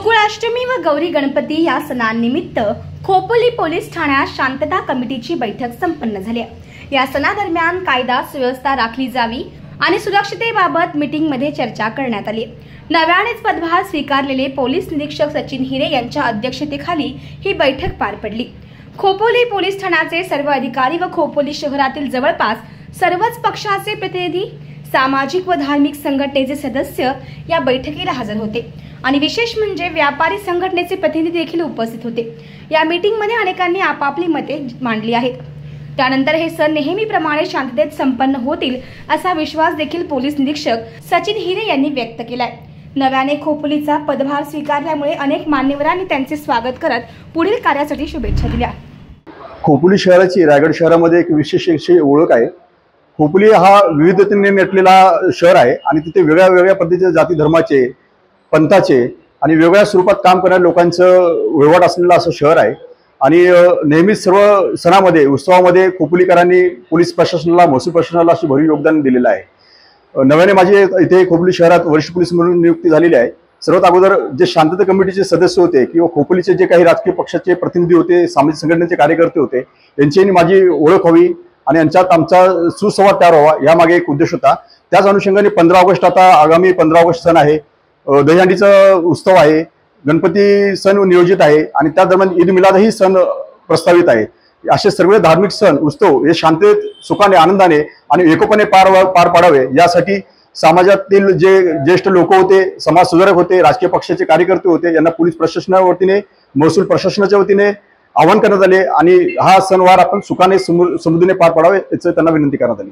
गोकुळाष्टमी व गौरी गणपती या सणांनिमित्त खोपोली पोलीस ठाण्यात शांतता कमिटीची बैठक संपन्न झाली। या सणादरम्यान कायदा सुव्यवस्था राखली जावी आणि सुरक्षिततेबाबत मीटिंगमध्ये चर्चा करण्यात आली। नव्यानेच पदभार स्वीकारलेले पोलीस निरीक्षक सचिन हिरे यांच्या अध्यक्षतेखाली ही बैठक पार पडली। खोपोली पोलीस ठाण्याचे सर्व अधिकारी व खोपोली शहरातील जवळपास सर्वच पक्षाचे प्रतिनिधी, सामाजिक व धार्मिक संघटनेचे सदस्य या बैठकीला हजर होते आणि विशेष म्हणजे व्यापारी संघटनेचे प्रतिनिधी देखील उपस्थित होते। या मीटिंगमध्ये अनेकांनी आपापली मते मांडली आहेत। त्यानंतर हे सण नेहमीप्रमाणे शांततेत संपन्न होतील असा विश्वास देखील पोलीस निरीक्षक सचिन हिरे यांनी व्यक्त केलाय। नव्याने खोपोलीचा पदभार स्वीकारल्यामुळे अनेक मान्यवरांनी त्यांचे स्वागत करत पुढील कार्यासाठी शुभेच्छा दिल्या। खोपोली शहराची रायगड शहरामध्ये एक विशेष अशी ओळख आहे। खोपोली हा विविधतेने नटलेला शहर आहे आणि तिथे वेगळ्या वेगळ्या पद्धतीचे जाती धर्माचे, पंथाचे आणि वेगळ्या स्वरूपात काम करणाऱ्या लोकांचं वहिवाट असलेलं असं शहर आहे आणि नेहमीच सर्व सणामध्ये, उत्सवामध्ये खोपोलीकरांनी पोलीस प्रशासनाला, महसूल प्रशासनाला अशी भरीव योगदान दिलेलं आहे। नव्याने माझी इथे खोपोली शहरात वरिष्ठ पोलीस म्हणून नियुक्ती झालेली आहे। सर्वात अगोदर जे शांतता कमिटीचे सदस्य होते किंवा खोपोलीचे जे काही राजकीय पक्षाचे प्रतिनिधी होते, सामाजिक संघटनेचे कार्यकर्ते होते, यांच्यानी माझी ओळख व्हावी आणि यांच्यात आमचा सुसंवाद तयार व्हावा यामागे एक उद्देश होता। त्याच अनुषंगाने 15 ऑगस्ट आता आगामी 15 ऑगस्ट सण आहे, दहीहंडीचा उत्सव आहे, गणपती सण नियोजित आहे आणि त्या दरम्यान ईद मिलाद ही सण प्रस्तावित आहे। असे सर्व धार्मिक सण उत्सव हे शांततेत, सुखाने, आनंदाने आणि एकोपाने पार पाडावे यासाठी समाजातील जे ज्येष्ठ लोक होते, समाज सुधारक होते, राजकीय पक्षाचे कार्यकर्ते होते, यांना पोलीस प्रशासनाच्या वतीने, महसूल प्रशासनाच्या वतीने आवाहन करण्यात आले आणि हा सणवार आपण सुखाने समृद्धीने पार पाडावे याची त्यांना विनंती करण्यात आली।